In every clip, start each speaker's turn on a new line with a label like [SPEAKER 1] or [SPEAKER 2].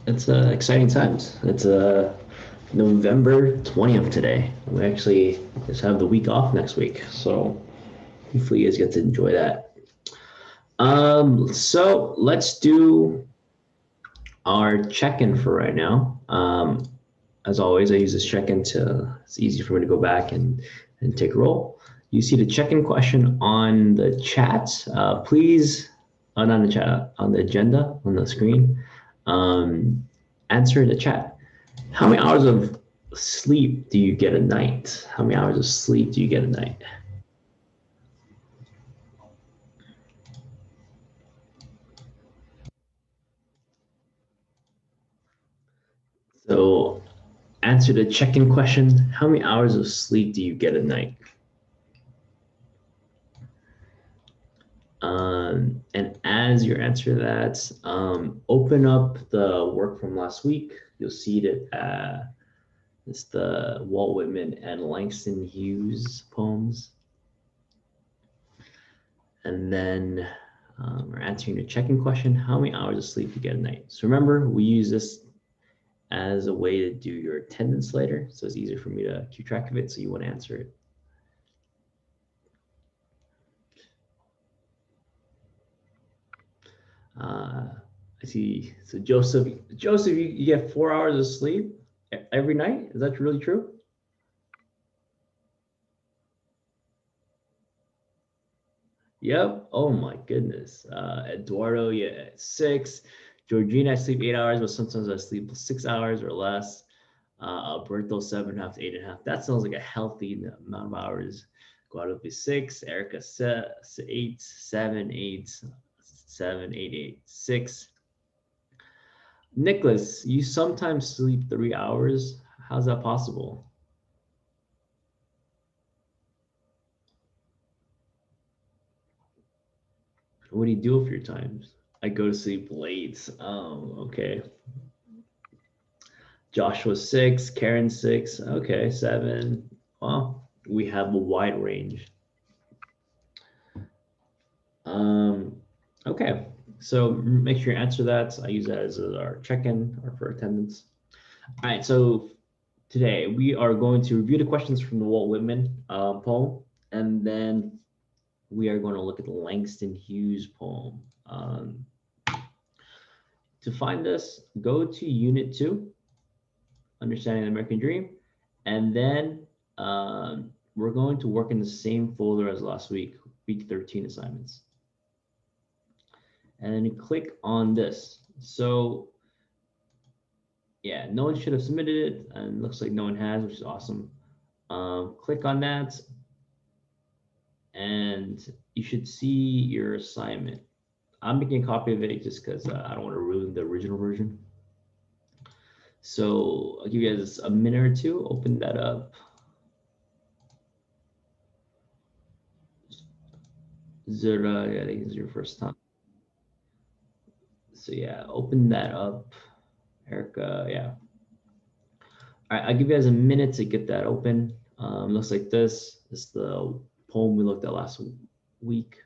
[SPEAKER 1] It's exciting times. It's November 20th today. We actually just have the week off next week, so hopefully you guys get to enjoy that. So let's do our check-in for right now. As always, I use this check-in to it's easy for me to go back and take a roll. You see the check-in question on the chat. Please, not on the chat, on the agenda on the screen. Um, Answer in the chat. How many hours of sleep do you get a night? How many hours of sleep do you get a night? So answer the check-in question. How many hours of sleep do you get a night? And as you answer that, open up the work from last week. You'll see that it's the Walt Whitman and Langston Hughes poems. And then we're answering the check-in question. How many hours of sleep do you get a night? So remember, we use this as a way to do your attendance later. So it's easier for me to keep track of it. So you want to answer it. I see. So Joseph, you get 4 hours of sleep every night. Is that really true? Yep. Oh my goodness. Eduardo, yeah, 6. Georgina, I sleep 8 hours, but sometimes I sleep 6 hours or less. Alberto, 7.5 to 8.5. That sounds like a healthy amount of hours. Guadalupe, 6. Erica, 8, 7, 8, 7, 8, 8, 6. Nicholas, you sometimes sleep 3 hours. How's that possible? What do you do with your times? I go to sleep late. Oh, okay. Joshua, 6. Karen, 6. Okay, 7. Well, we have a wide range. Okay, so make sure you answer that. I use that as our check-in or for attendance. All right, so today we are going to review the questions from the Walt Whitman poem, and then we are going to look at the Langston Hughes poem. To find this, go to Unit 2, Understanding the American Dream, and then we're going to work in the same folder as last week, week 13 assignments. And then you click on this. So yeah, no one should have submitted it, and it looks like no one has, which is awesome. Click on that, and you should see your assignment. I'm making a copy of it just because I don't want to ruin the original version. So I'll give you guys a minute or two, open that up. Zura, I think it's your first time. So yeah, open that up. Erica, yeah. All right, I'll give you guys a minute to get that open. Looks like this. This is the poem we looked at last week.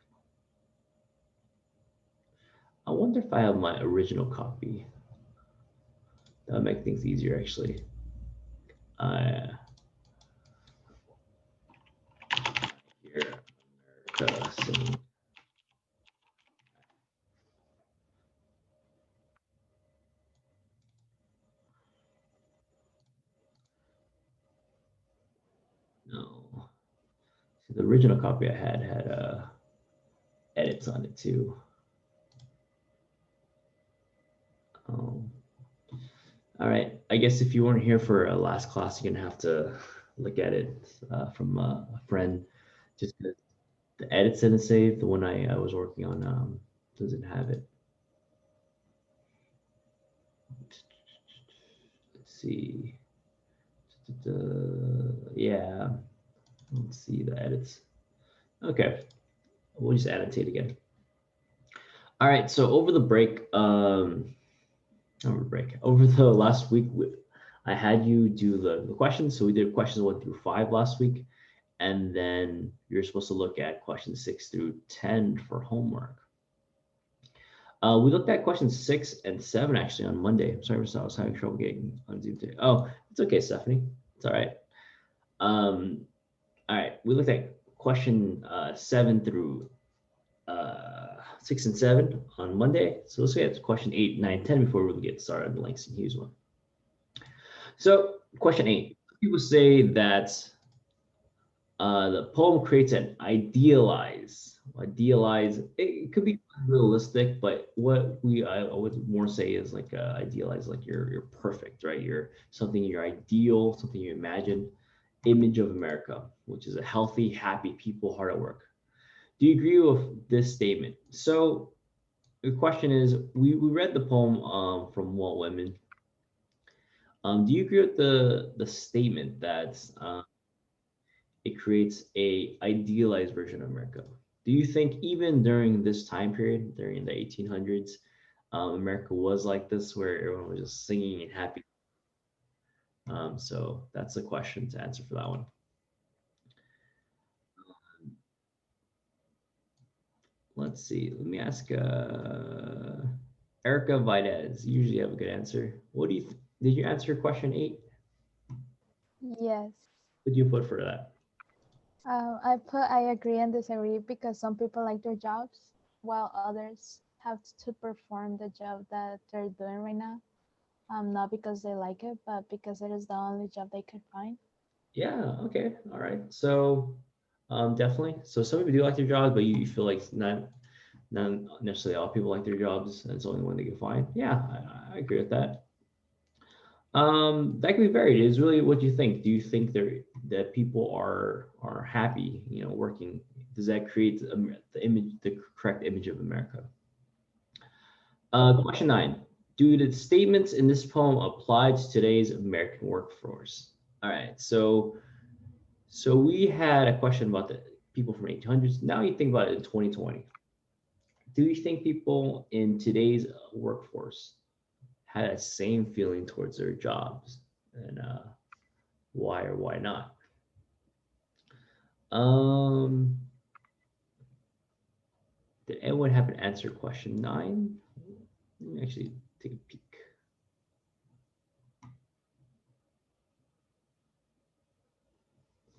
[SPEAKER 1] I wonder if I have my original copy. That'll make things easier, actually. Here, America, singing. No. See, the original copy I had edits on it too. Um, all right. I guess if you weren't here for last class, you're gonna have to look at it from a friend. Just the edits didn't save. The one I was working on doesn't have it. Let's see. Yeah. Let's see the edits. Okay. We'll just annotate again. All right. So over the break, over the last week, I had you do the questions. So we did questions 1 through 5 last week, and then you're supposed to look at questions 6 through 10 for homework. We looked at questions 6 and 7 actually on Monday. I'm sorry, I was having trouble getting on Zoom today. Oh, it's okay, Stephanie. It's all right. Um, all right, we looked at question 7 through 6 and 7 on Monday. So let's get to question 8, 9, 10 before we get started on the Langston Hughes one. So question 8. People say that the poem creates an idealized. It could be realistic, but what I would more say is like idealized, like you're perfect, right? You're something you're ideal, something you imagine, image of America, which is a healthy, happy people hard at work. Do you agree with this statement? So the question is, we read the poem from Walt Whitman. Do you agree with the statement that it creates a idealized version of America? Do you think even during this time period, during the 1800s, America was like this, where everyone was just singing and happy? So that's a question to answer for that one. Let's see. Let me ask Erica Videz. You usually have a good answer. What do you did you answer question 8?
[SPEAKER 2] Yes.
[SPEAKER 1] What did you put for that?
[SPEAKER 2] I agree and disagree because some people like their jobs while others have to perform the job that they're doing right now. Not because they like it, but because it is the only job they could find.
[SPEAKER 1] Yeah. Okay. All right. So definitely. So some people do like their jobs, but you feel like not necessarily all people like their jobs, and it's the only one they can find. Yeah, I agree with that. That can be varied. It's really what you think. Do you think that people are happy, working? Does that create the correct image of America? Question 9. Do the statements in this poem apply to today's American workforce? All right. So we had a question about the people from 1800s. Now you think about it in 2020. Do you think people in today's workforce had that same feeling towards their jobs, and why or why not? Um, did anyone have an answer question 9? Let me actually take a peek.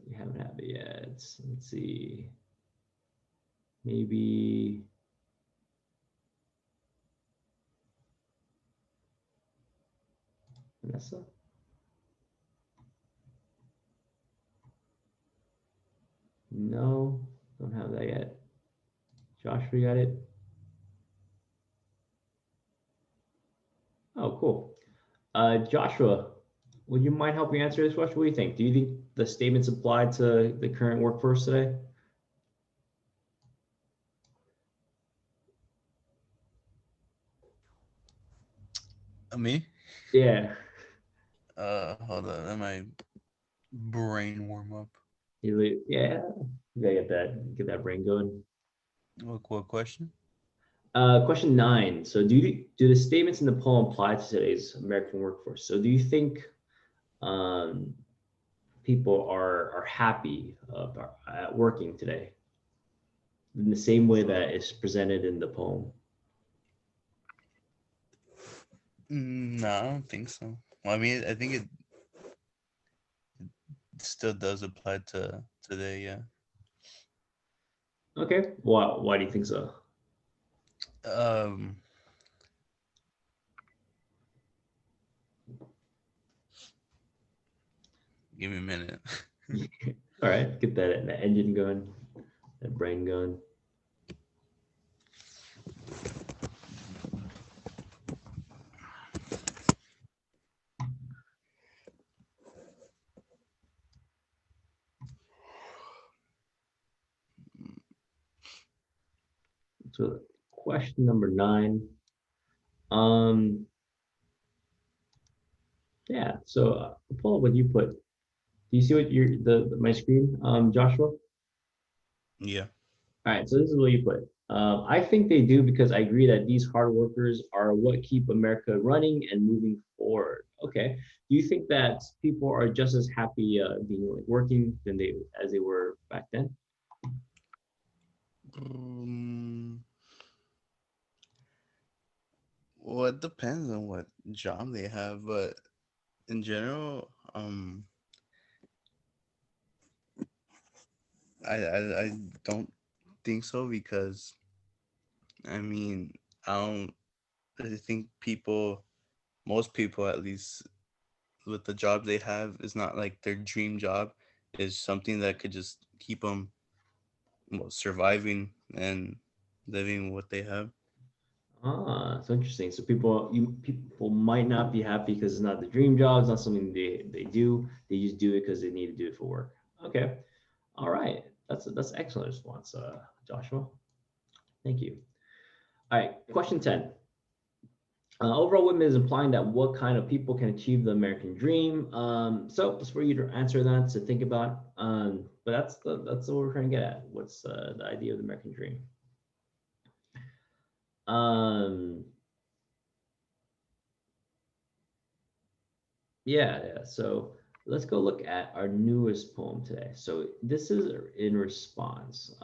[SPEAKER 1] We haven't had it yet. Let's see. Maybe Vanessa? No, don't have that yet. Joshua, you got it? Oh, cool. Joshua, would you mind helping answer this question? What do you think? Do you think the statements apply to the current workforce today?
[SPEAKER 3] Me?
[SPEAKER 1] Yeah.
[SPEAKER 3] Hold on. Let my brain warm up.
[SPEAKER 1] Yeah. You gotta get that brain going.
[SPEAKER 3] What question?
[SPEAKER 1] Question 9. So, do the statements in the poem apply to today's American workforce? So, do you think um, people are happy at working today in the same way that is presented in the poem?
[SPEAKER 3] No, I don't think so. Well, I mean, I think it still does apply to today. Yeah.
[SPEAKER 1] Okay. Why do you think so?
[SPEAKER 3] Um, Give me a minute.
[SPEAKER 1] All right, get that engine going, that brain going. So, question number 9. Um, yeah. So, pull up what you put. Do you see what my screen, Joshua?
[SPEAKER 3] Yeah.
[SPEAKER 1] All right, so this is what you put. I think they do because I agree that these hard workers are what keep America running and moving forward. Okay. Do you think that people are just as happy being like working than they as they were back then?
[SPEAKER 3] Um, Well, it depends on what job they have, but in general, I don't think so because I mean I don't I think most people at least with the job they have is not like their dream job, is something that could just keep them surviving and living what they have.
[SPEAKER 1] Ah, so interesting. So people might not be happy because it's not the dream job. It's not something they do. They just do it because they need to do it for work. Okay. All right. That's an excellent response, Joshua. Thank you. All right. Question 10. Overall, women is implying that what kind of people can achieve the American dream. So it's for you to answer that, to think about. But that's what we're trying to get at. What's the idea of the American dream? Um, yeah. So let's go look at our newest poem today. So this is in response.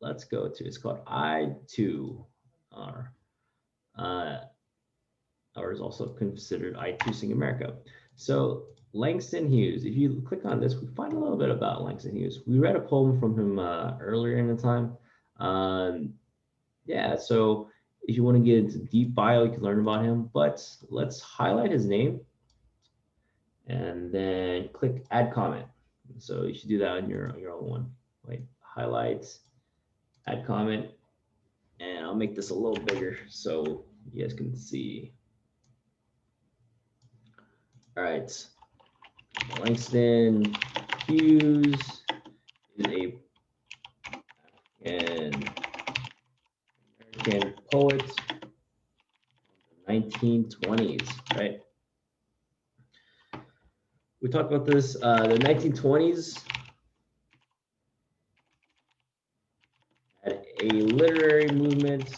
[SPEAKER 1] Let's go to, it's called I Too Are. Uh, or is also considered I Too Sing America. So Langston Hughes, if you click on this, we find a little bit about Langston Hughes. We read a poem from him earlier in the time. Yeah, so if you want to get into deep bio, you can learn about him, but let's highlight his name and then click add comment. So you should do that on your own one. Like highlight, add comment, and I'll make this a little bigger so you guys can see. All right, Langston Hughes is a an American poet of the 1920s, right? We talked about this. The 1920s had a literary movement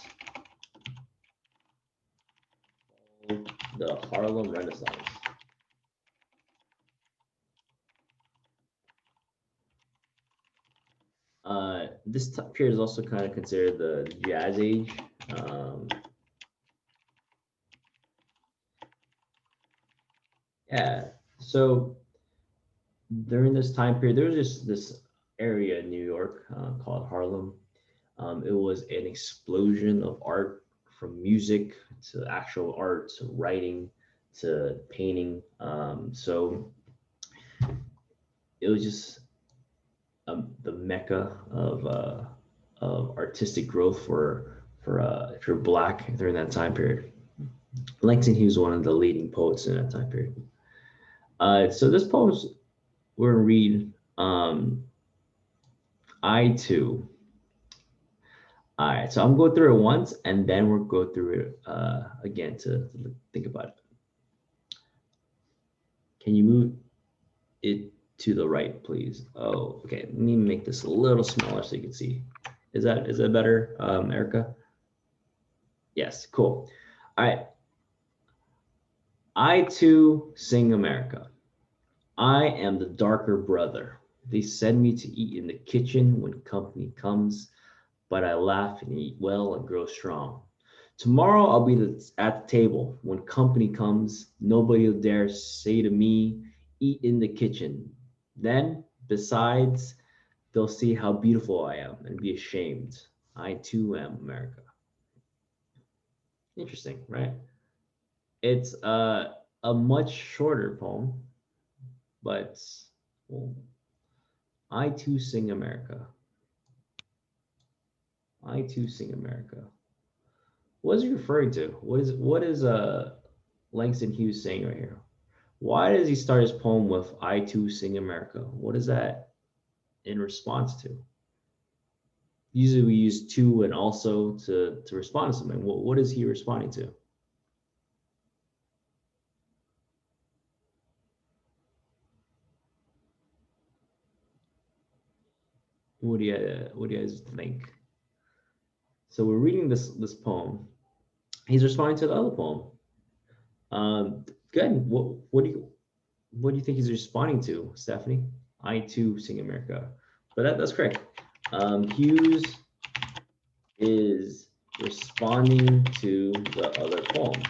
[SPEAKER 1] called the Harlem Renaissance. This period is also kind of considered the Jazz Age. Yeah, so during this time period, there was just this area in New York called Harlem. It was an explosion of art, from music to actual art to writing to painting. So it was just the mecca of artistic growth for if you're black during that time period. Langston Hughes was one of the leading poets in that time period. So this poem we're gonna read I Too. All right, so I'm going through it once and then we'll go through it again to think about it. Can you move it to the right, please? Oh, okay. Let me make this a little smaller so you can see. Is that better, Erica? Yes, cool. All right. I Too Sing America. I am the darker brother. They send me to eat in the kitchen when company comes, but I laugh and eat well and grow strong. Tomorrow I'll be at the table when company comes. Nobody will dare say to me, eat in the kitchen. Then, besides, they'll see how beautiful I am and be ashamed. I too am America. Interesting, right? It's a much shorter poem, but well, I too sing America. I too sing America. What is he referring to? What is Langston Hughes saying right here? Why does he start his poem with I too sing America? What is that in response to? Usually we use to and also to respond to something. What is he responding to? What do you guys think? So we're reading this poem. He's responding to the other poem. Good. What do you think he's responding to, Stephanie? I too sing America. But that's correct. Hughes is responding to the other poem.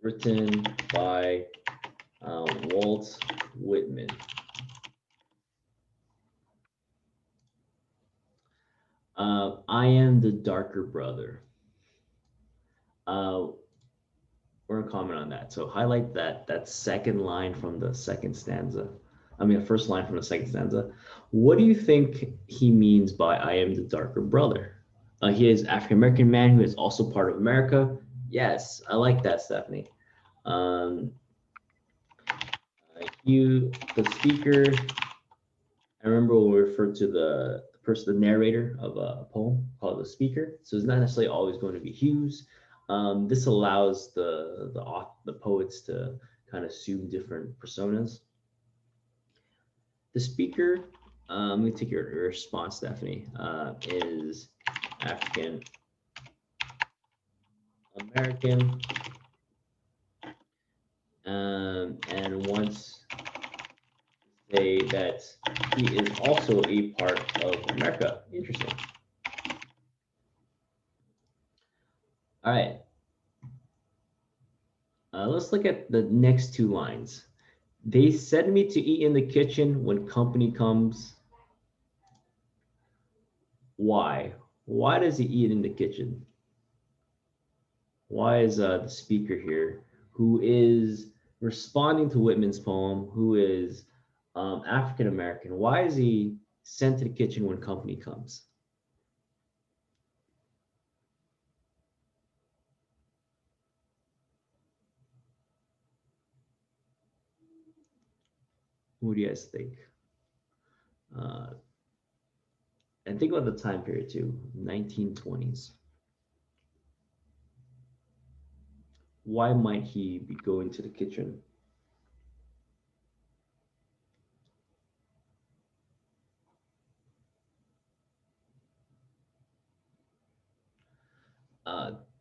[SPEAKER 1] Written by Walt Whitman. I am the darker brother. Uh, we're gonna comment on that. So highlight that second line from the second stanza. I mean, the first line from the second stanza. What do you think he means by "I am the darker brother"? He is African American man who is also part of America. Yes, I like that, Stephanie. Um, the speaker. I remember when we referred to the person, the narrator of a poem called the speaker. So it's not necessarily always going to be Hughes. This allows the poets to kind of assume different personas. The speaker, let me take your response, Stephanie, is African American, and wants to say that he is also a part of America. Interesting. All right. Let's look at the next two lines. They send me to eat in the kitchen when company comes. Why? Why does he eat in the kitchen? Why is the speaker here, who is responding to Whitman's poem, who is African American, why is he sent to the kitchen when company comes? Who do you guys think? Uh, and think about the time period too, 1920s. Why might he be going to the kitchen?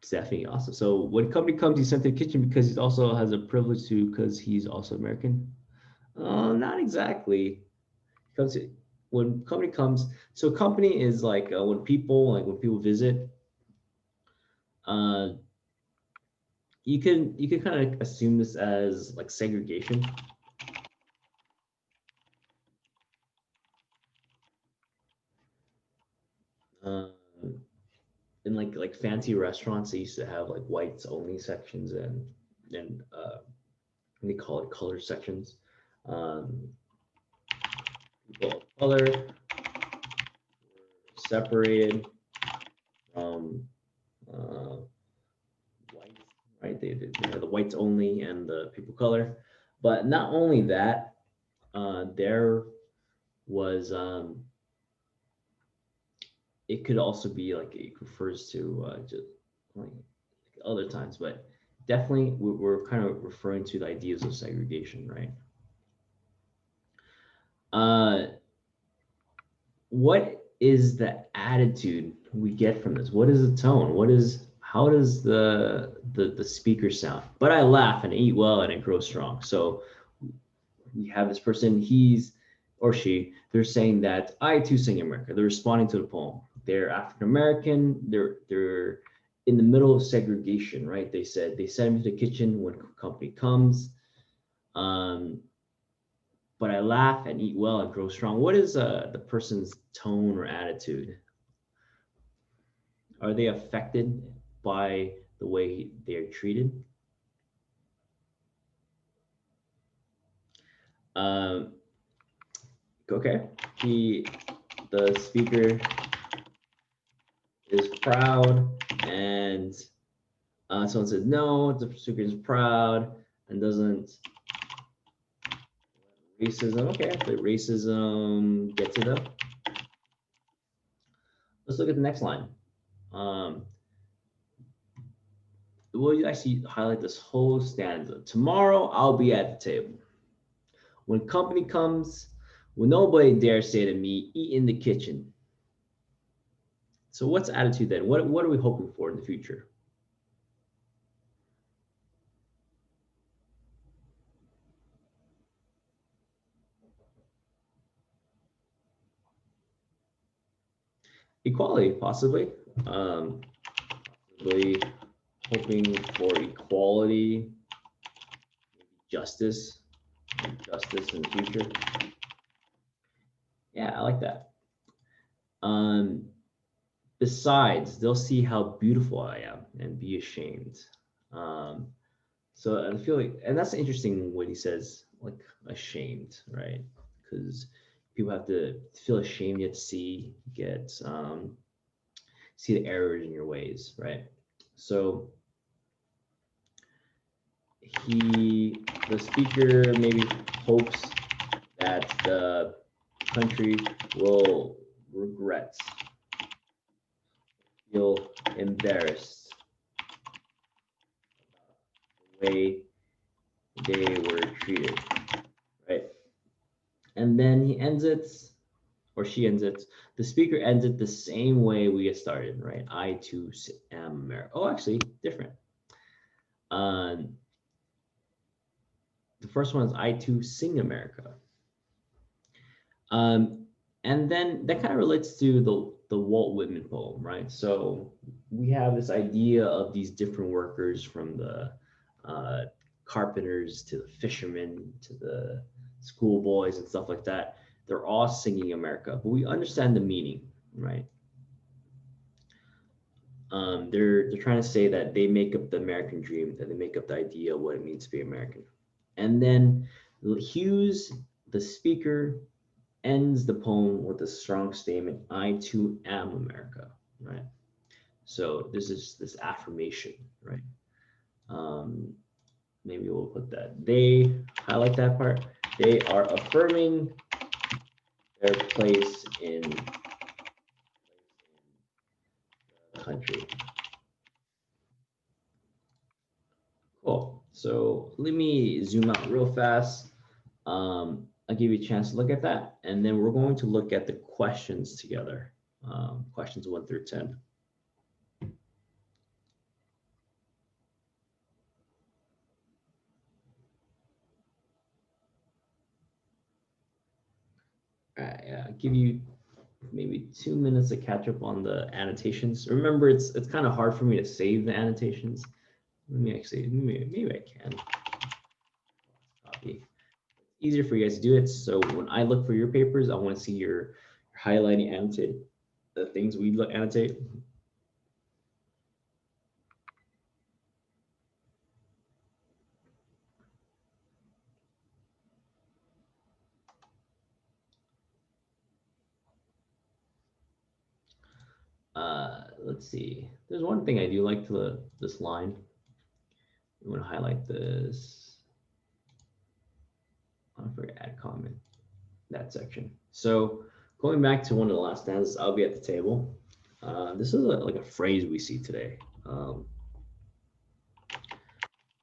[SPEAKER 1] Stephanie also. So when company comes, he's sent to the kitchen because he also has a privilege to, because he's also American. Not exactly. Comes to, when company comes. So company is like when people visit. Uh, you can kind of assume this as like segregation. Um, in like fancy restaurants, they used to have like whites only sections and they call it color sections. Um, People of color were separated from uh, white, right? They had the whites only and the people of color. But not only that, there was it could also be like it refers to just like other times, but definitely we're kind of referring to the ideas of segregation, right? Uh, what is the attitude we get from this? What is the tone? How does the speaker sound? But I laugh and I eat well and I grow strong. So we have this person, he's or she, they're saying that I too sing America. They're responding to the poem. They're African American. They're in the middle of segregation, right? They said they send me to the kitchen when company comes. Um, but I laugh and eat well and grow strong. What is the person's tone or attitude? Are they affected by the way they're treated? Um, okay, the speaker is proud, and someone says no. The speaker is proud and doesn't racism. Okay, the racism gets to them. Let's look at the next line. Um, we'll actually highlight this whole stanza. Tomorrow I'll be at the table. When company comes, when nobody dare say to me, eat in the kitchen. So what's attitude then? What are we hoping for in the future? Equality, possibly. Possibly hoping for equality, justice, justice in the future. Yeah, I like that. Um, Besides, they'll see how beautiful I am and be ashamed. Um, so I feel like, and that's interesting when he says like ashamed, right? Because people have to feel ashamed. You have to see the errors in your ways, right? So the speaker maybe hopes that the country will regret, feel embarrassed the way they were treated, right? And then he ends it, or she ends it. The speaker ends it the same way we get started, right? I too am America. Oh, actually, different. Um, the first one is I too sing America. Um, and then that kind of relates to the Walt Whitman poem, right? So we have this idea of these different workers from the uh, carpenters to the fishermen to the schoolboys and stuff like that. They're all singing America, but we understand the meaning, right? They're trying to say that they make up the American dream, that they make up the idea of what it means to be American. And then Hughes, the speaker, ends the poem with a strong statement, I too am America, right? So this is this affirmation, right? Um, Maybe we'll put that. They highlight that part. They are affirming their place in the country. Cool. So let me zoom out real fast. I'll give you a chance to look at that, and then we're going to look at the questions together. Questions 1 through 10. All right, I'll give you maybe 2 minutes to catch up on the annotations. Remember, it's kind of hard for me to save the annotations. Let me actually, maybe I can copy. Easier for you guys to do it. So when I look for your papers, I want to see your highlighting, annotate the things we look annotate. Let's see. There's one thing I do like to this line. I'm going to highlight this. I forget add comment, that section. So going back to one of the last stanzas, I'll be at the table. This is like a phrase we see today.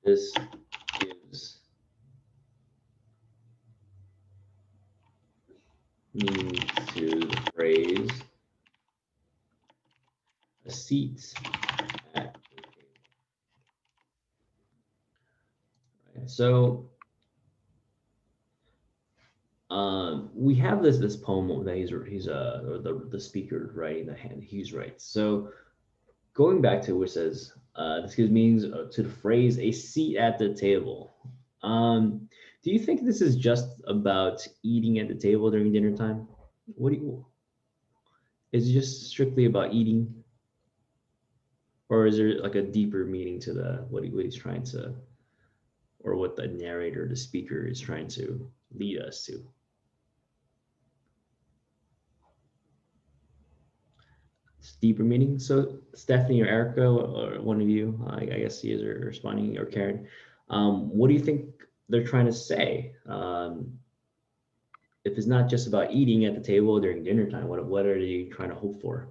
[SPEAKER 1] This gives meaning to the phrase a seat at the table. Right? So we have this poem that he's or the speaker writing the hand Hughes writes. So going back to where it says this gives meanings to the phrase a seat at the table. Do you think this is just about eating at the table during dinner time? What do you? Is it just strictly about eating, or is there like a deeper meaning to the what he's trying to, or what the narrator, the speaker, is trying to lead us to? Deeper meaning. So Stephanie or Erica or one of you, I guess you guys are responding, or Karen. What do you think they're trying to say? If it's not just about eating at the table during dinner time, what are they trying to hope for?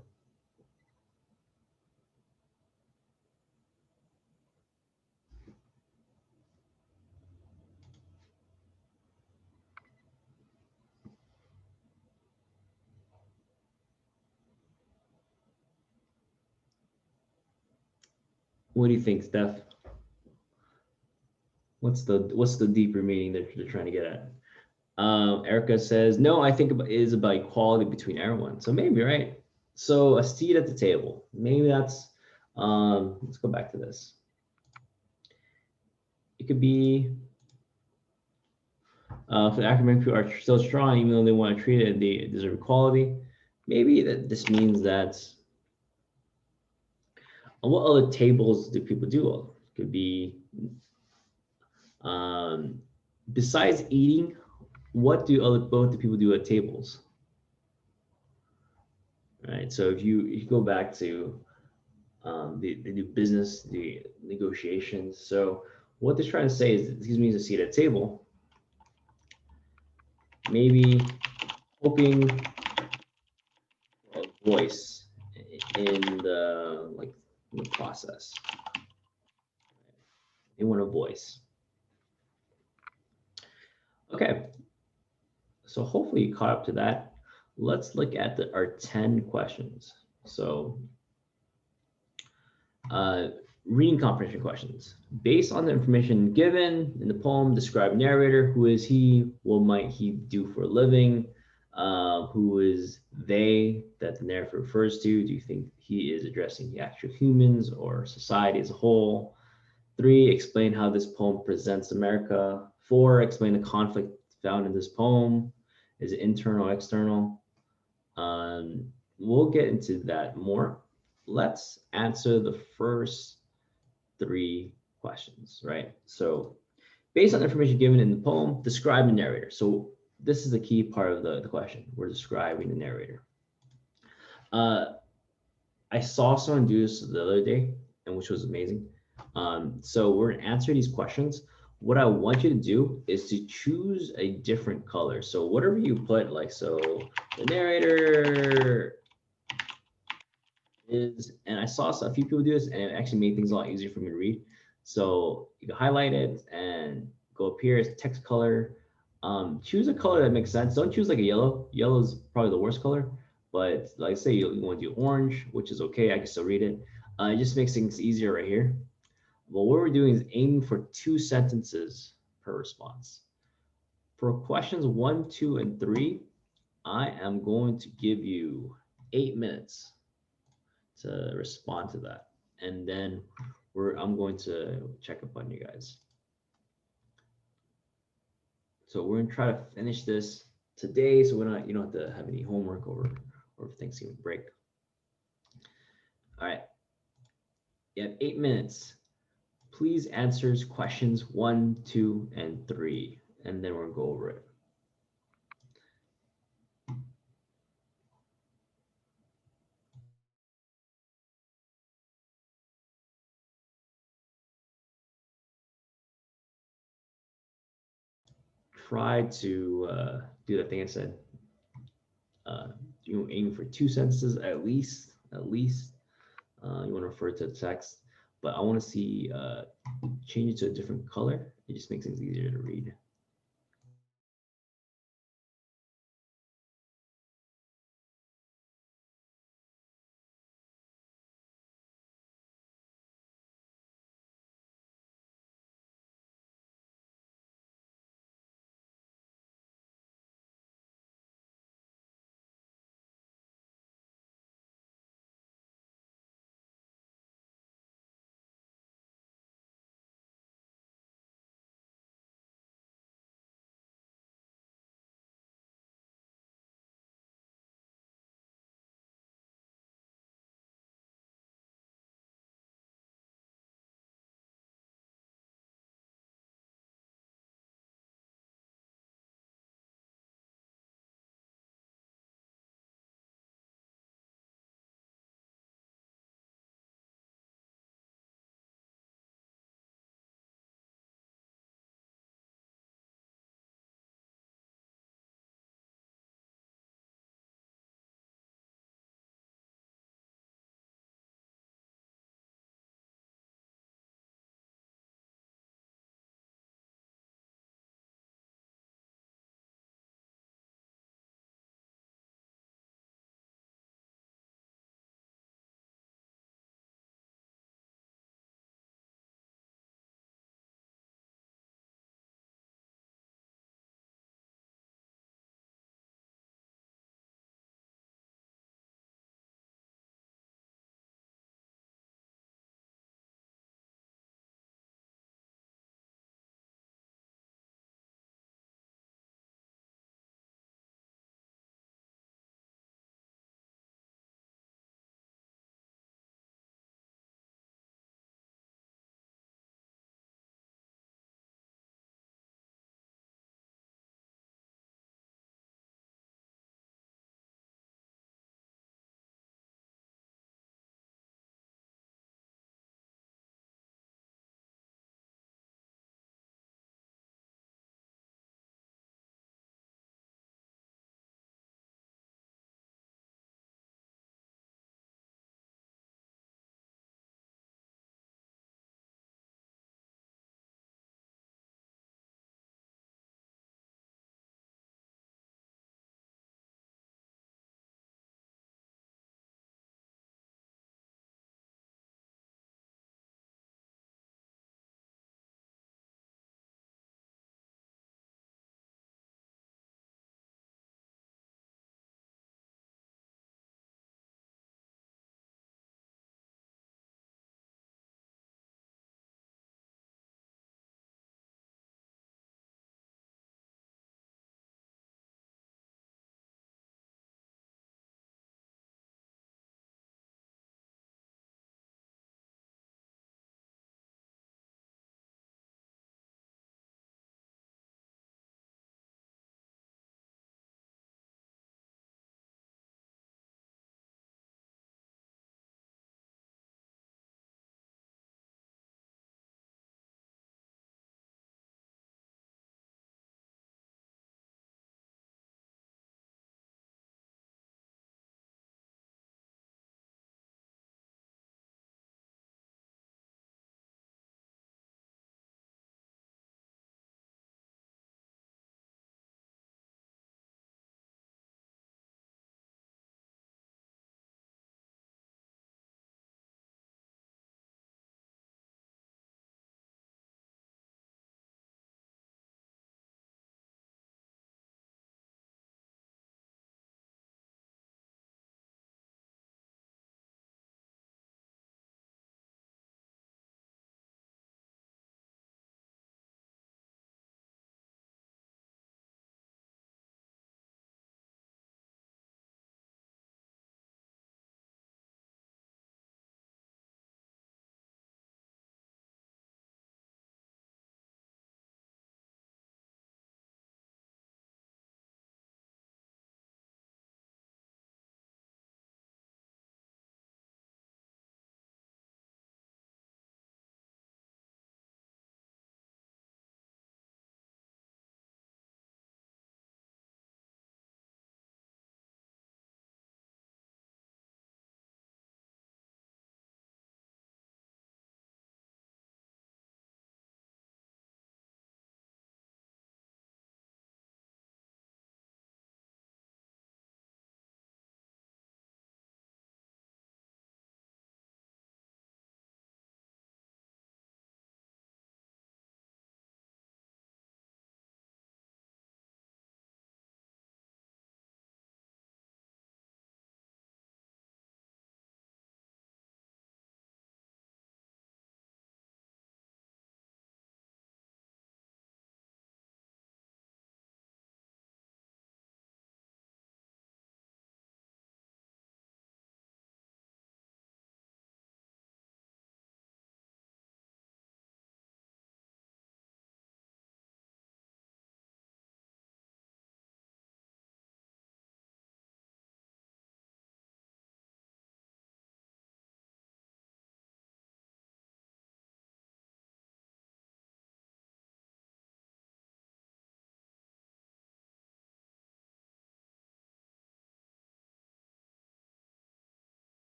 [SPEAKER 1] What do you think, Steph? What's the deeper meaning that they're trying to get at? Erica says, no, I think it is about equality between everyone. So maybe, right? So a seat at the table. Maybe that's, let's go back to this. It could be, if the academic people are still strong, even though they want to treat it, they deserve equality. Maybe that this means that, what other tables do people do? Could be, um, besides eating, what do both the people do at tables? Right. So if you go back to, they do business, the negotiations. So what they're trying to say is these means a seat at table, maybe hoping for a voice in the, like, in the process. They want a voice. Okay, so hopefully you caught up to that. Let's look at our 10 questions. So uh, reading comprehension questions. Based on the information given in the poem, describe narrator. Who is he? What might he do for a living? Who is they that the narrator refers to? Do you think he is addressing the actual humans or society as a whole? 3, explain how this poem presents America. 4, explain the conflict found in this poem. Is it internal or external? We'll get into that more. Let's answer the first 3 questions, right? So, based on the information given in the poem, describe the narrator. So, this is the key part of the question. We're describing the narrator. I saw someone do this the other day, and which was amazing. So we're gonna answer these questions. What I want you to do is to choose a different color. So whatever you put, like, so the narrator is, and I saw a few people do this, and it actually made things a lot easier for me to read. So you can highlight it and go up here as text color. Choose a color that makes sense. Don't choose like a yellow. Yellow is probably the worst color. But like say you want to do orange, which is okay. I can still read it. It just makes things easier right here. Well, what we're doing is aiming for 2 sentences per response. For questions 1, 2, and 3, I am going to give you 8 minutes to respond to that. And then I'm going to check up on you guys. So we're gonna try to finish this today, so you don't have to have any homework over Thanksgiving break. All right, you have 8 minutes. Please answer questions 1, 2, and 3, and then we'll go over it. Try to do that thing I said. You aim for 2 sentences at least. You want to refer to the text, but I want to see change it to a different color. It just makes things easier to read.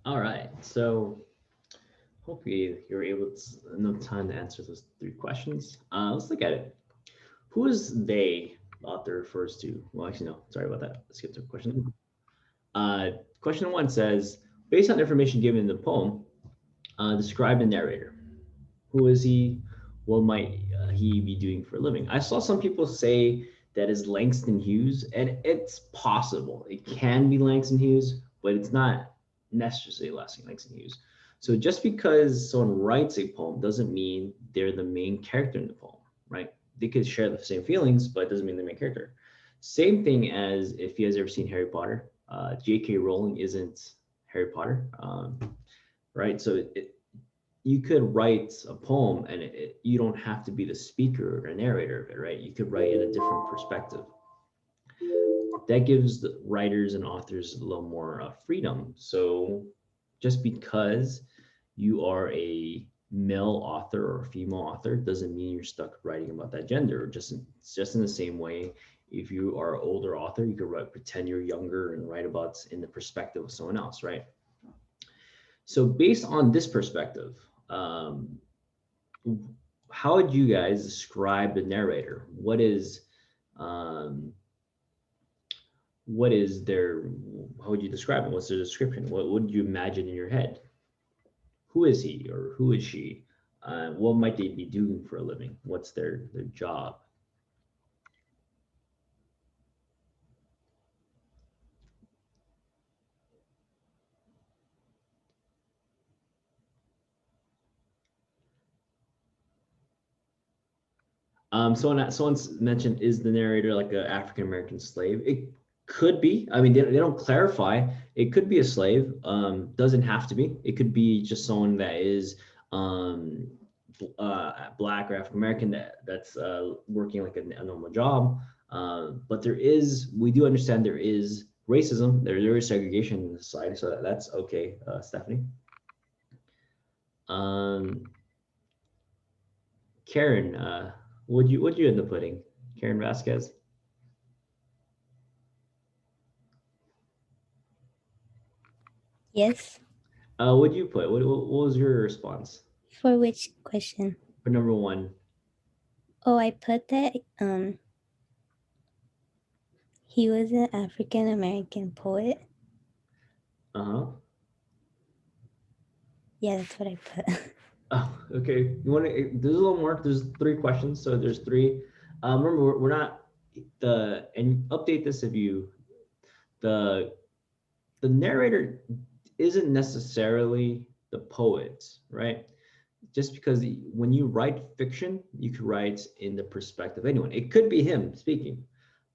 [SPEAKER 1] All right. So hopefully you're able to enough time to answer those three questions. Let's look at it. Who is they author refers to? Well, actually, no. Sorry about that. Let's get to question. Uh, question one says, based on information given in the poem, describe the narrator. Who is he? What might he be doing for a living? I saw some people say that is Langston Hughes, and it's possible. It can be Langston Hughes, but it's not necessarily Langston Hughes. So just because someone writes a poem doesn't mean they're the main character in the poem, right? They could share the same feelings, but it doesn't mean they're the main character. Same thing as if you guys ever seen Harry Potter. J.K. Rowling isn't Harry Potter, right? So you could write a poem and you don't have to be the speaker or narrator of it, right? You could write in a different perspective. That gives the writers and authors a little more freedom. So just because you are a male author or a female author doesn't mean you're stuck writing about that gender. It's just in the same way, if you are an older author, you could pretend you're younger and write about in the perspective of someone else, right? So based on this perspective, how would you guys describe the narrator? Um, what is their, how would you describe it? What's their description? What would you imagine in your head? Who is he or who is she? What might they be doing for a living? What's their job? Someone's mentioned, is the narrator like an African American slave? It could be. I mean, they don't clarify. It could be a slave. Doesn't have to be. It could be just someone that is um, black or African American that's working like a normal job. But we do understand there is racism. There is segregation in society, so that's okay, Stephanie. Um, Karen, what'd you end up putting? Karen Vasquez.
[SPEAKER 4] Yes.
[SPEAKER 1] What'd you put? What was your response
[SPEAKER 4] For which question?
[SPEAKER 1] for number one?
[SPEAKER 4] Oh, I put that he was an African American poet.
[SPEAKER 1] Uh-huh.
[SPEAKER 4] Yeah, that's what I put.
[SPEAKER 1] Oh, okay. You want to? There's a little more. There's three questions, so there's three. Remember, we're not and update this if you the the narrator isn't necessarily the poet, right? Just because when you write fiction, you could write in the perspective of anyone. It could be him speaking,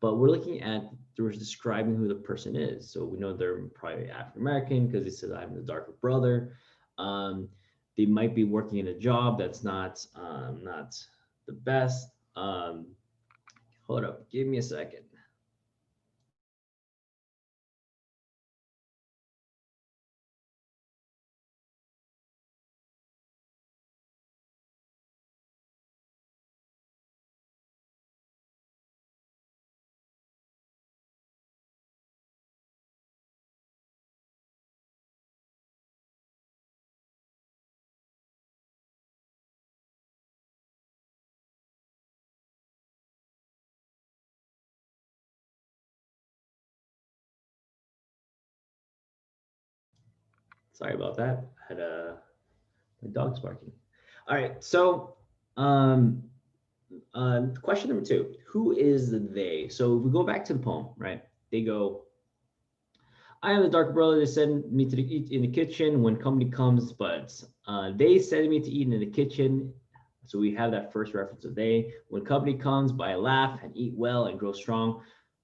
[SPEAKER 1] but we're looking at, we're describing who the person is. So we know they're probably African American because he says I'm the darker brother. Um, they might be working in a job that's not the best. Hold up, give me a second. Sorry about that. I had my dog's barking. All right, so um, question number two: who is the they? So if we go back to the poem, right? They go, I am the dark brother. They send me to eat in the kitchen when company comes, but they send me to eat in the kitchen. So we have that first reference of they. When company comes, but I laugh and eat well and grow strong.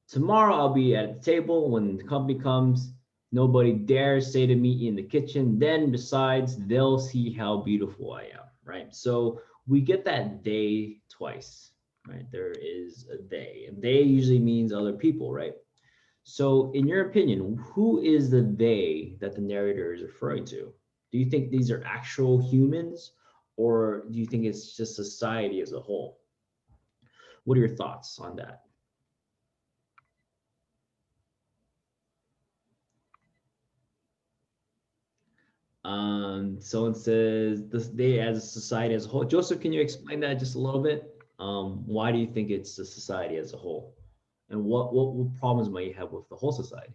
[SPEAKER 1] Tomorrow I'll be at the table when the company comes. Nobody dares say to me in the kitchen. Then besides, they'll see how beautiful I am, right? So we get that they twice, right? There is a they, and they usually means other people, right? So, in your opinion, who is the they that the narrator is referring to? Do you think these are actual humans, or do you think it's just society as a whole? What are your thoughts on that? Someone says this they as a society as a whole. Joseph, can you explain that just a little bit? Why do you think it's the society as a whole? And what problems might you have with the whole society?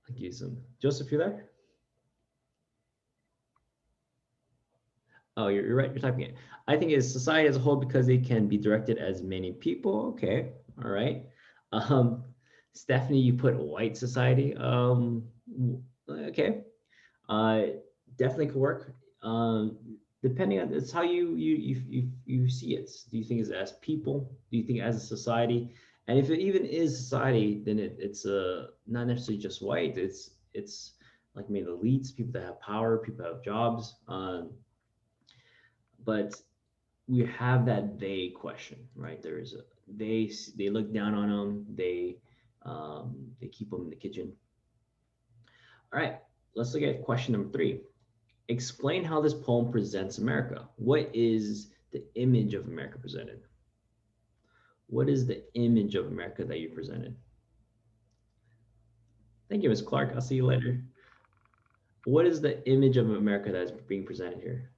[SPEAKER 1] Thank you, some Joseph, you there? Oh, you're right. You're typing it. I think it's society as a whole because it can be directed as many people. Okay, all right. Um, Stephanie, you put white society. Okay. Uh, Definitely could work. Depending on it's how you see it. Do you think it's as people? Do you think as a society? And if it even is society, then it's not necessarily just white. It's like maybe elites, people that have power, people that have jobs. But we have that they question, right? There's a they look down on them. They keep them in the kitchen. All right, let's look at question number 3. Explain how this poem presents America. What is the image of America presented? What is the image of America that you presented? Thank you, Ms. Clark. I'll see you later. What is the image of America that's being presented here?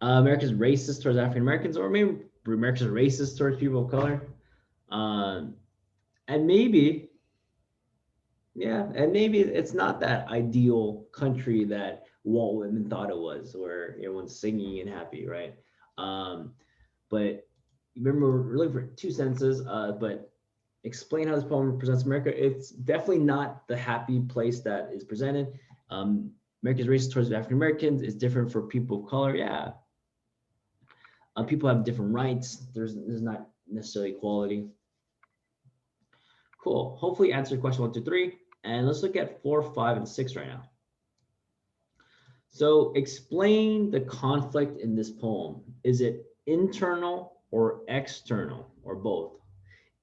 [SPEAKER 1] America's racist towards African Americans, or maybe America's racist towards people of color. Um, and maybe, yeah, and maybe it's not that ideal country that Walt Whitman thought it was, where everyone's singing and happy, right? Um, but remember, we're looking for 2 sentences, but explain how this poem presents America. It's definitely not the happy place that is presented. America's racist towards African Americans is different for people of color. Yeah, people have different rights. There's not necessarily equality. Cool. Hopefully answered question 1 through 3. And let's look at 4, 5, and 6 right now. So explain the conflict in this poem. Is it internal or external or both?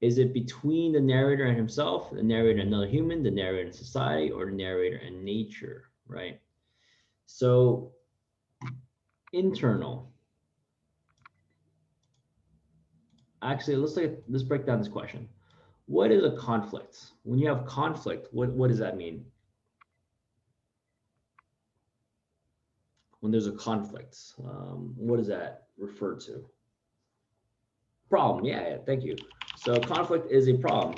[SPEAKER 1] Is it between the narrator and himself, the narrator and another human, the narrator and society, or the narrator and nature, right? So internal. Actually, let's break down this question. What is a conflict? When you have conflict, what does that mean? When there's a conflict, what does that refer to? Problem. Yeah, thank you. So conflict is a problem.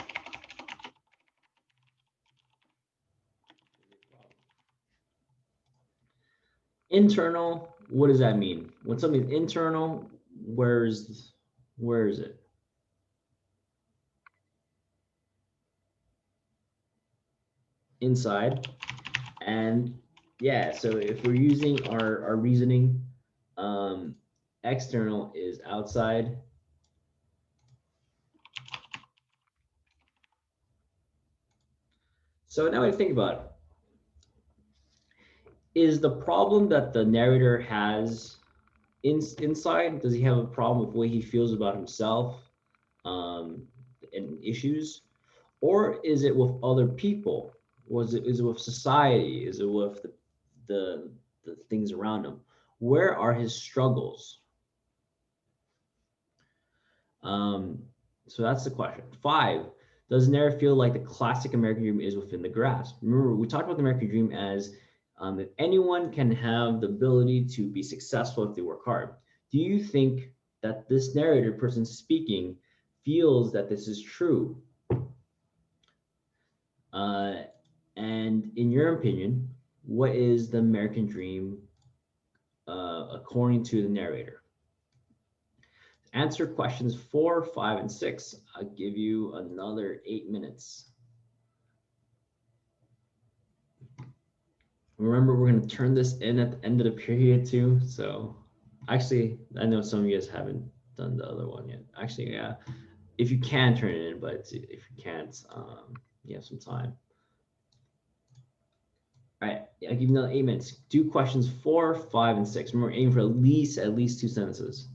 [SPEAKER 1] Internal, what does that mean? When something's internal, where is it? Inside. And yeah, so if we're using our reasoning, external is outside. So now I think about it. Is the problem that the narrator has inside? Does he have a problem with the way he feels about himself and issues? Or is it with other people? Is it with society? Is it with the things around him? Where are his struggles? So that's the question. 5, does narrator feel like the classic American dream is within the grasp? Remember, we talked about the American dream as if anyone can have the ability to be successful if they work hard. Do you think that this narrator, person speaking, feels that this is true? And in your opinion, what is the American dream according to the narrator? Answer questions 4, 5, and 6. I'll give you another 8 minutes. Remember, we're going to turn this in at the end of the period too. So actually, I know some of you guys haven't done the other one yet. Actually, yeah, if you can turn it in, but if you can't, you have some time. All right, I'll give you another 8 minutes. Do questions 4, 5, and 6. Remember, aim for at least 2 sentences.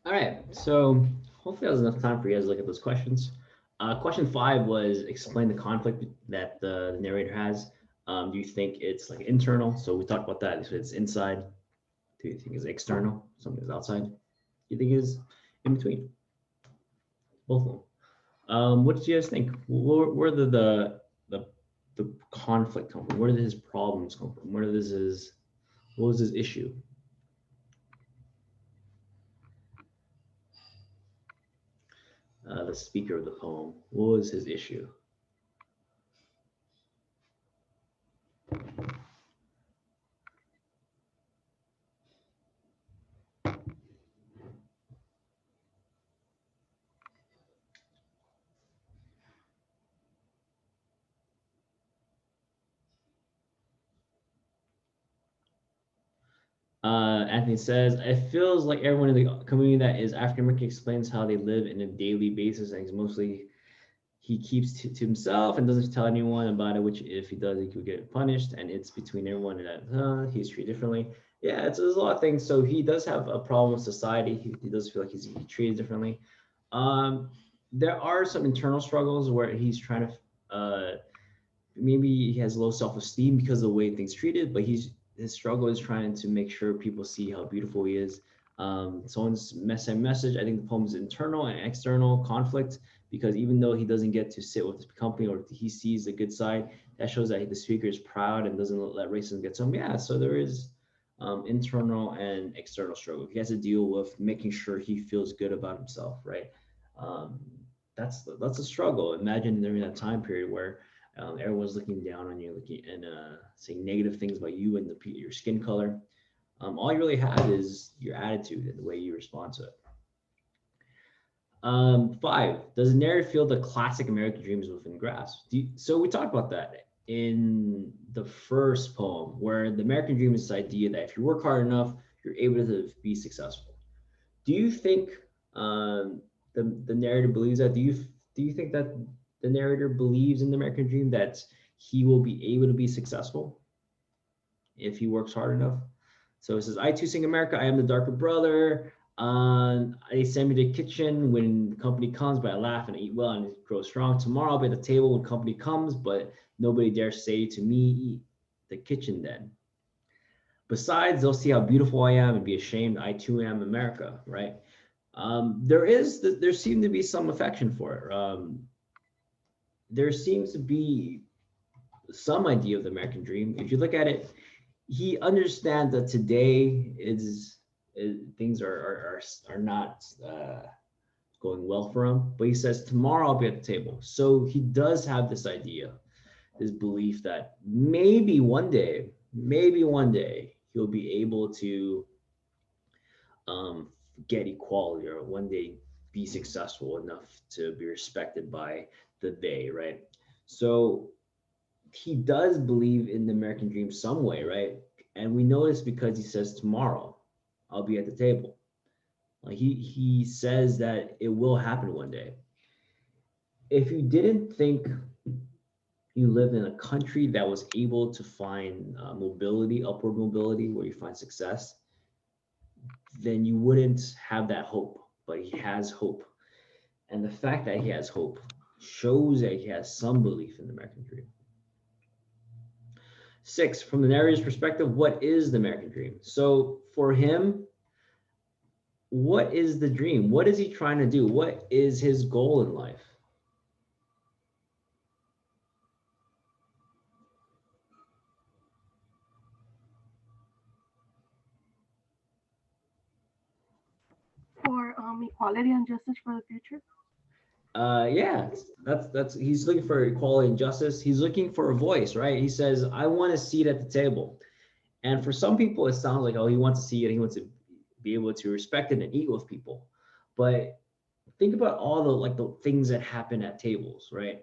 [SPEAKER 1] All right, so hopefully that was enough time for you guys to look at those questions. Question five was explain the conflict that the narrator has. Do you think it's like internal? So we talked about that. If it's inside, do you think it's external? Something is outside? Do you think is in between? Both of them. What did you guys think? Where did the the conflict come from? Where did his problems come from? Where did this is what was his issue? The speaker of the poem. What was his issue? Anthony says, it feels like everyone in the community that is African American explains how they live in a daily basis, and he's mostly he keeps to himself and doesn't tell anyone about it. Which, if he does, he could get punished, and it's between everyone that he's treated differently. Yeah, there's a lot of things. So he does have a problem with society. He does feel like he's treated differently. Um, there are some internal struggles where he's trying to maybe he has low self-esteem because of the way things treated, but his struggle is trying to make sure people see how beautiful he is. Someone's message. I think the poem is internal and external conflict because even though he doesn't get to sit with the company or he sees the good side, that shows that the speaker is proud and doesn't let racism get to him. Yeah, so there is internal and external struggle. He has to deal with making sure he feels good about himself, right? Um, that's a struggle. Imagine during that time period where everyone's looking down on you, looking and saying negative things about you and your skin color. All you really have is your attitude and the way you respond to it. Five, does the narrative feel the classic American dream is within grasp? So we talked about that in the first poem, where the American dream is this idea that if you work hard enough, you're able to be successful. Do you think the narrator believes that? Do you think that the narrator believes in the American dream that he will be able to be successful if he works hard enough? So it says, I too sing America. I am the darker brother. They send me to the kitchen when the company comes, but I laugh and I eat well and grow strong. Tomorrow I'll be at the table when company comes, but nobody dare say to me, eat the kitchen then. Besides, they'll see how beautiful I am and be ashamed. I too am America, right? There seemed to be some affection for it. There seems to be some idea of the American dream. If you look at it, he understands that today things are not going well for him, but he says tomorrow I'll be at the table. So he does have this idea, this belief that maybe one day he'll be able to um, get equality or one day be successful enough to be respected by the they, right? So he does believe in the American dream some way, right? And we know this because he says tomorrow I'll be at the table. Like he says that it will happen one day. If you didn't think you lived in a country that was able to find mobility, upward mobility, where you find success, then you wouldn't have that hope. But he has hope. And the fact that he has hope shows that he has some belief in the American dream. Six, from the narrator's perspective, what is the American dream? So for him, what is the dream? What is he trying to do? What is his goal in life?
[SPEAKER 5] For equality and justice for the future.
[SPEAKER 1] Yeah, that's he's looking for equality and justice. He's looking for a voice, right? He says, I want a seat at the table. And for some people, it sounds like, oh, he wants to see it. He wants to be able to respect it and eat with people. But think about all the like the things that happen at tables, right?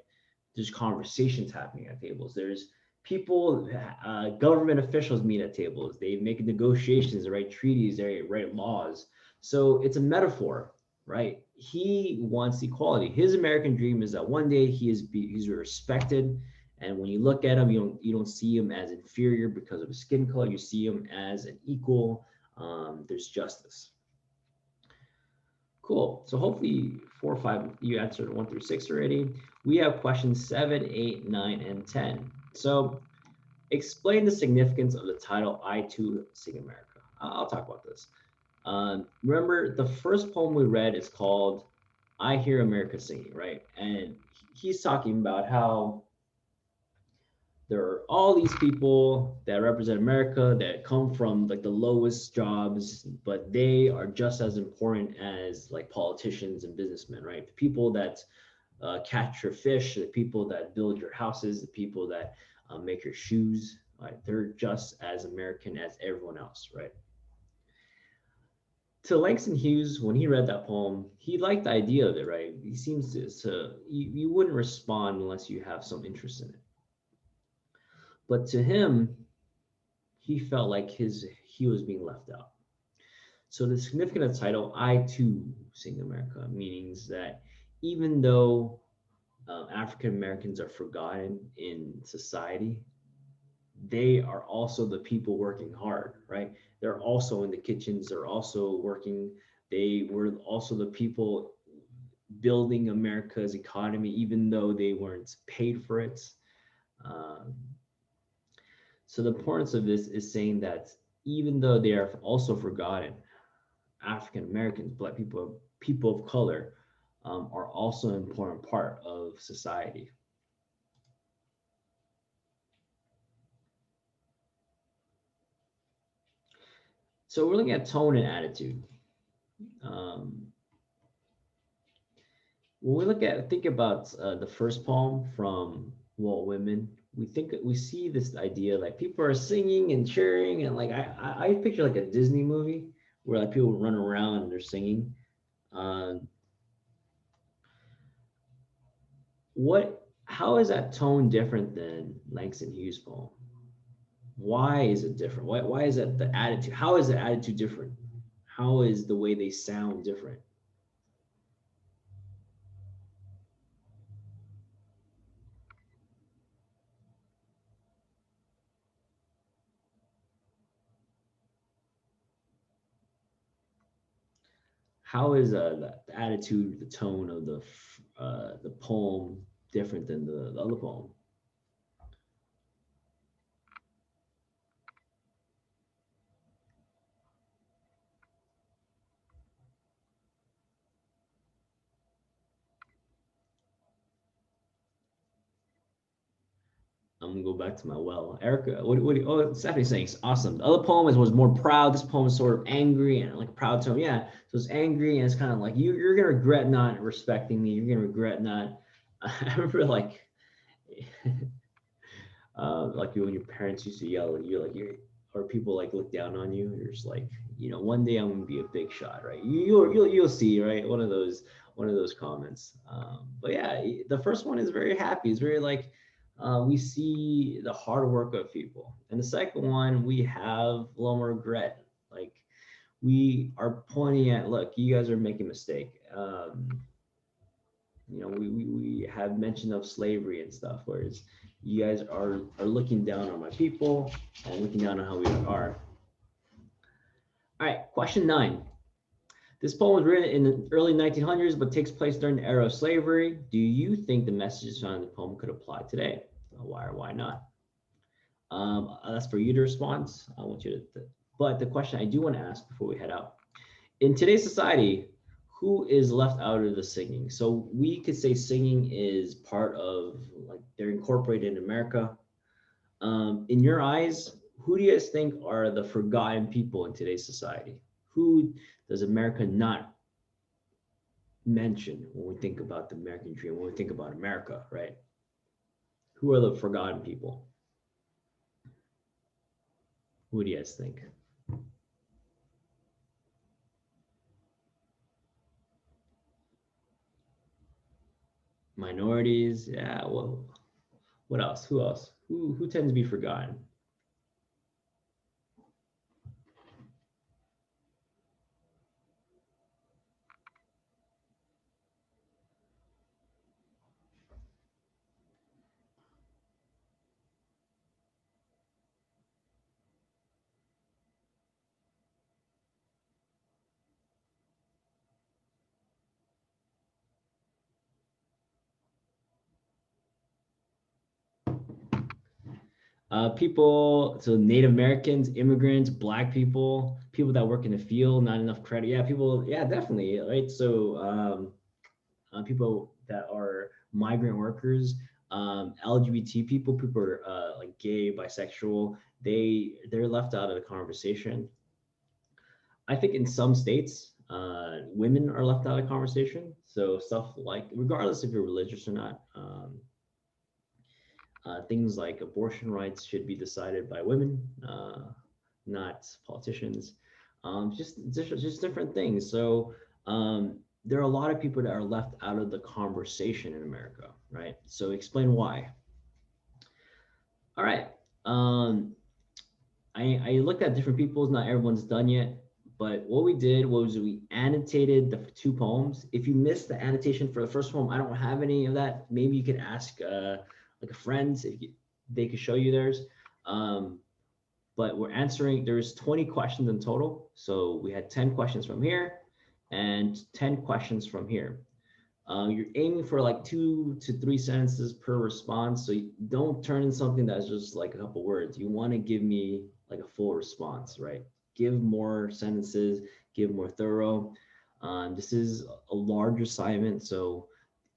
[SPEAKER 1] There's conversations happening at tables. There's people, government officials meet at tables. They make negotiations, they write treaties, they write laws. So it's a metaphor, right? He wants equality. His American dream is that one day he's respected, and when you look at him, you don't see him as inferior because of his skin color. You see him as an equal. There's justice. Cool. So hopefully 4 or 5 you answered 1 through 6 already. We have questions 7, 8, 9, and 10. So explain the significance of the title "I Too Sing America." I'll talk about this. Remember, the first poem we read is called "I Hear America Singing," right? And he's talking about how there are all these people that represent America that come from like the lowest jobs, but they are just as important as like politicians and businessmen, right? The people that catch your fish, the people that build your houses, the people that make your shoes, right? They're just as American as everyone else, right? To Langston Hughes, when he read that poem, he liked the idea of it, right? He seems to you wouldn't respond unless you have some interest in it. But to him, he felt like he was being left out. So the significant of the title, I Too Sing America, means that even though African Americans are forgotten in society, they are also the people working hard, right? They're also in the kitchens, they're also working, they were also the people building America's economy, even though they weren't paid for it. Um, so the importance of this is saying that even though they are also forgotten, African Americans, Black people, people of color, are also an important part of society. So we're looking at tone and attitude. Um, when we think about the first poem from Walt Whitman, we see this idea like people are singing and cheering and like I picture like a Disney movie where like people run around and they're singing. Um, how is that tone different than Langston Hughes' poem? Why is it different? Why is that the attitude? How is the attitude different? How is the way they sound different? How is the attitude, the tone of the poem different than the other poem? I'm gonna go back to my well. Erica, oh, Stephanie's saying it's awesome. The other poem was more proud. This poem is sort of angry and like a proud tone. Yeah, so it's angry and it's kind of like you're gonna regret not respecting me. You're gonna regret not. I remember like when your parents used to yell at you, like or people like look down on you. You're just like, one day I'm gonna be a big shot, right? You'll see, right? One of those comments. But yeah, the first one is very happy. It's very like we see the hard work of people, and the second one we have a little more regret. Like we are pointing at, look, you guys are making a mistake. We have mention of slavery and stuff, whereas you guys are looking down on my people and looking down on how we are. All right, question 9. This poem was written in the early 1900s, but takes place during the era of slavery. Do you think the messages found in the poem could apply today? Why or why not? That's for you to respond. I want you to, but the question I do want to ask before we head out: in today's society, who is left out of the singing? So we could say singing is part of, like, they're incorporated in America. In your eyes, who do you guys think are the forgotten people in today's society? Who does America not mention when we think about the American dream, when we think about America, right? Who are the forgotten people? Who do you guys think? Minorities, yeah. Well, what else? Who else? Who tends to be forgotten? People, so Native Americans, immigrants, Black people that work in the field, not enough credit. Yeah, people, yeah, definitely, right? So people that are migrant workers, LGBT people are like gay, bisexual, they're left out of the conversation. I think in some states, women are left out of conversation. So stuff like, regardless if you're religious or not, things like abortion rights should be decided by women, not politicians. Just different things. So there are a lot of people that are left out of the conversation in America, right? So explain why. All right. Um, I looked at different people's. Not everyone's done yet. But what we did was we annotated the two poems. If you missed the annotation for the first poem, I don't have any of that. Maybe you could ask like a friend if they could show you theirs. Um, but we're answering, there's 20 questions in total. So we had 10 questions from here and 10 questions from here. You're aiming for like 2 to 3 sentences per response. So you don't turn in something that's just like a couple words. You want to give me like a full response, right? Give more sentences, give more thorough. This is a large assignment. So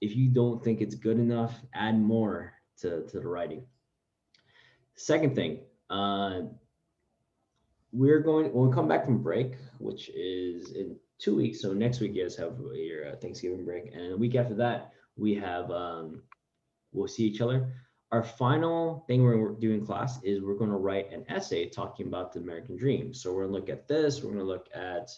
[SPEAKER 1] if you don't think it's good enough, add more to the writing. Second thing, when we come back from break, which is in 2 weeks. So next week you guys have your Thanksgiving break, and a week after that we have we'll see each other. Our final thing we're doing in class is we're going to write an essay talking about the American dream. So we're going to look at this. We're going to look at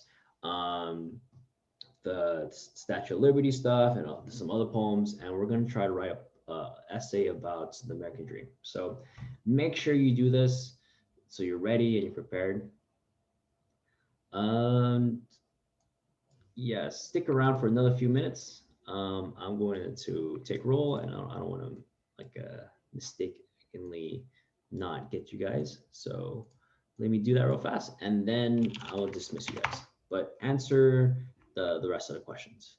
[SPEAKER 1] the Statue of Liberty stuff and some other poems, and we're going to try to write a essay about the American dream. So make sure you do this so you're ready and you're prepared. Yeah, stick around for another few minutes. I'm going to take roll, and I don't want to like mistakenly not get you guys. So let me do that real fast, and then I will dismiss you guys. But answer the rest of the questions.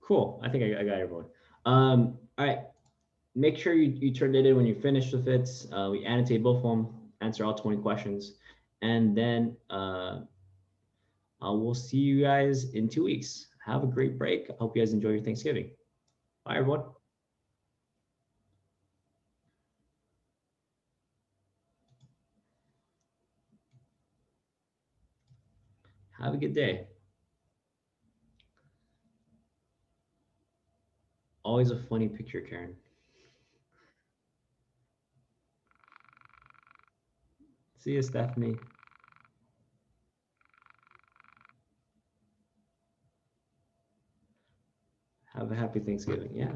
[SPEAKER 1] Cool. I think I got everyone. All right. Make sure you turn it in when you finish with it. We annotate both of them, answer all 20 questions, and then we'll see you guys in 2 weeks. Have a great break. I hope you guys enjoy your Thanksgiving. Bye, everyone. Have a good day. Always a funny picture, Karen. See you, Stephanie. Have a happy Thanksgiving. Yeah.